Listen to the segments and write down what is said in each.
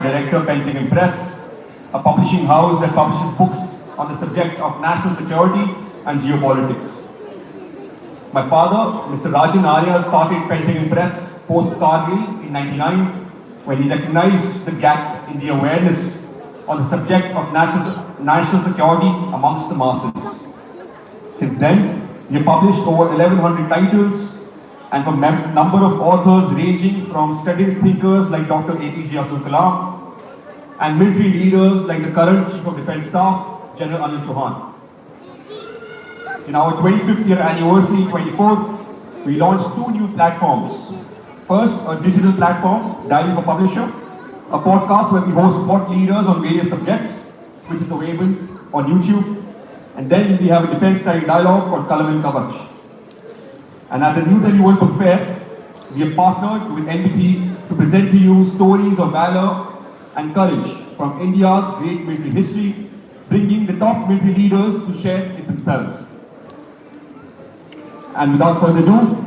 Director, Painting and Press, a publishing house that publishes books on the subject of national security and geopolitics. My father, Mr. Rajan Arya, started Painting and Press post-Kargil in '99 when he recognized the gap in the awareness on the subject of national security amongst the masses. Since then, we have published over 1100 titles and from a number of authors ranging from studied thinkers like Dr. APJ Abdul Kalam and military leaders like the current Chief of Defence Staff, General Anil Chauhan. In our 25th year anniversary, 24, we launched two new platforms. First, a digital platform, Diary for Publisher, a podcast where we host thought leaders on various subjects, which is available on YouTube. And then we have a defense-style dialogue called Kalam and Kavach. And at the New Delhi World Book Fair, we have partnered with NBT to present to you stories of valor and courage from India's great military history, bringing the top military leaders to share it themselves. And without further ado,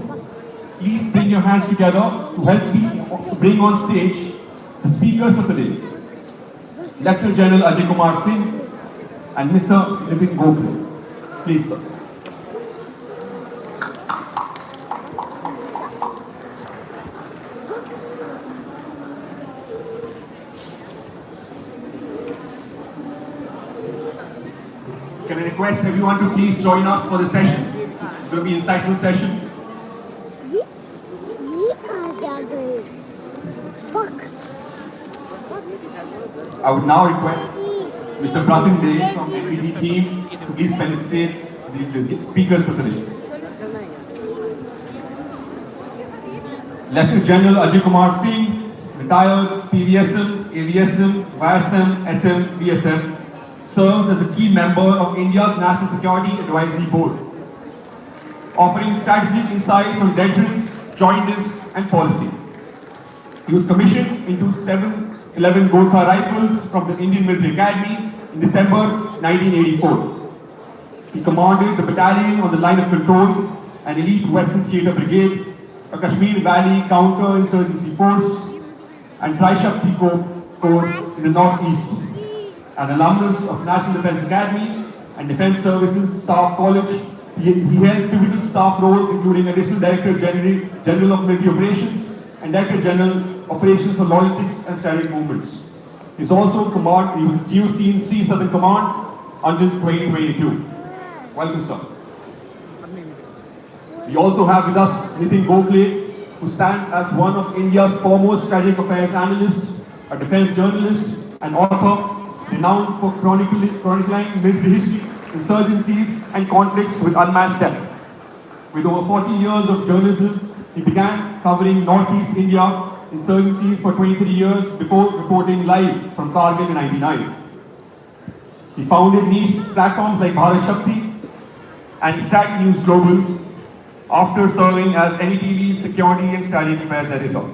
please bring your hands together to help me to bring on stage the speakers for today. Lieutenant General Ajay Kumar Singh and Mr. Nipin Gokhale. Please, sir. Can I request everyone to please join us for the session? It's going to be an insightful session. I would now request Mr. Pratim Dey from the NBT team to please felicitate the speakers for today. Lieutenant General Ajay Kumar Singh, retired PVSM, AVSM, YSM, SM, VSM, serves as a key member of India's National Security Advisory Board, offering strategic insights on deterrence, jointness, and policy. He was commissioned into 711 Gorkha Rifles from the Indian Military Academy in December 1984. He commanded the battalion on the line of control, an elite Western Theatre Brigade, a Kashmir Valley Counter-Insurgency Force, and Tri-Shakti Corps in the Northeast. An alumnus of National Defence Academy and Defence Services Staff College, he held pivotal staff roles including Additional Director General of Military Operations and Director General Operations for Logistics and Strategic Movements. He was GOC in C Southern Command until 2022. Welcome, sir. We also have with us Nipin Gokhale, who stands as one of India's foremost strategic affairs analysts, a defence journalist, and author, renowned for chronicling military history, insurgencies, and conflicts with unmatched depth. With over 40 years of journalism, he began covering Northeast India insurgencies for 23 years before reporting live from Kargil in '99. He founded niche platforms like Bharat Shakti and Strat News Global after serving as NETV's Security and Strategic Affairs Editor.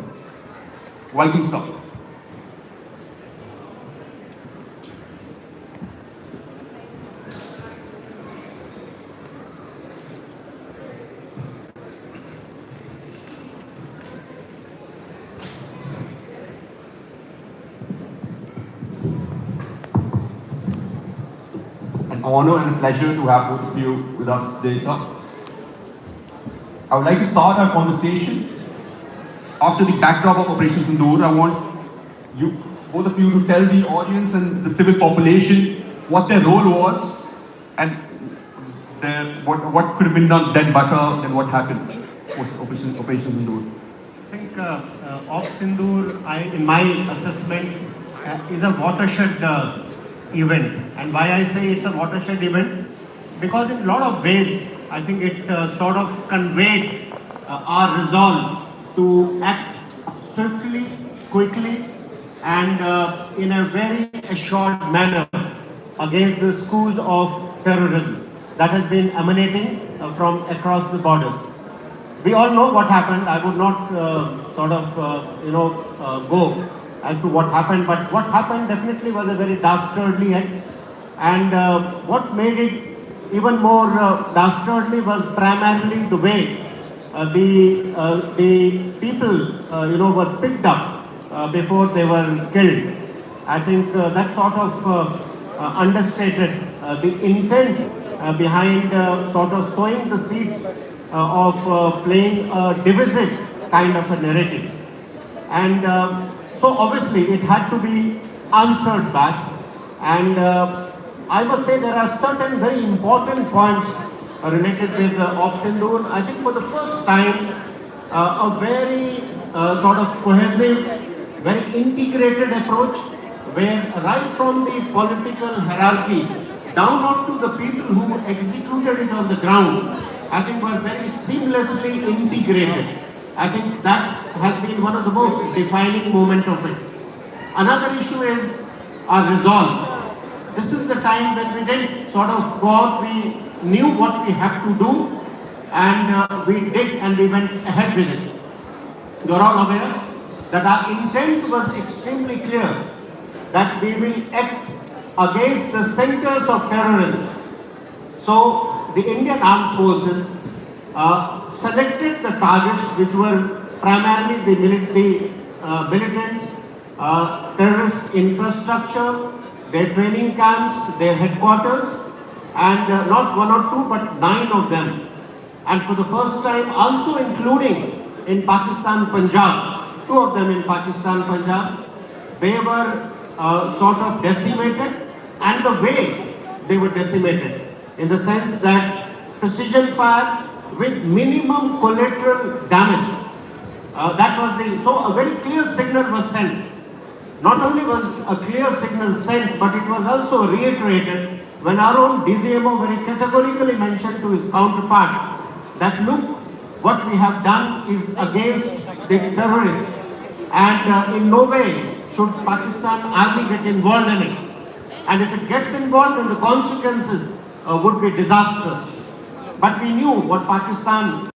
Welcome, sir. An honor and a pleasure to have both of you with us today, sir. I would like to start our conversation after the backdrop of Operation Sindoor. I want you, both of you, to tell the audience and the civil population what their role was and what could have been done better than what happened post Operation Sindoor. I think Op Sindoor, in my assessment, is a watershed event. And why I say it's a watershed event? Because in a lot of ways, I think it sort of conveyed our resolve to act swiftly, quickly, and in a very assured manner against the schools of terrorism that has been emanating from across the borders. We all know what happened. I would not go as to what happened, but what happened definitely was a very dastardly act. And what made it even more dastardly was primarily the way the people were picked up before they were killed. I think that sort of understated the intent behind sort of sowing the seeds of playing a divisive kind of a narrative. And so obviously it had to be answered back. And I must say there are certain very important points related with Op Sindoor. I think for the first time, a very sort of cohesive, very integrated approach, where right from the political hierarchy down up to the people who executed it on the ground, I think were very seamlessly integrated. I think that has been one of the most defining moments of it. Another issue is our resolve. This is the time when we didn't sort of go out, we knew what we have to do, and we did, and we went ahead with it. You are all aware that our intent was extremely clear, that we will act against the centers of terrorism. So the Indian Armed Forces selected the targets which were primarily the militants, terrorist infrastructure, their training camps, their headquarters, and not one or two but 9 of them. And for the first time also including in Pakistan, Punjab, 2 of them in Pakistan, Punjab, they were sort of decimated, and the way they were decimated, in the sense that precision fire with minimum collateral damage. That was so a very clear signal was sent. Not only was a clear signal sent, but it was also reiterated when our own DCMO very categorically mentioned to his counterpart that look, what we have done is against the terrorists, and in no way should Pakistan army get involved in it. And if it gets involved, then the consequences would be disastrous. But we knew what Pakistan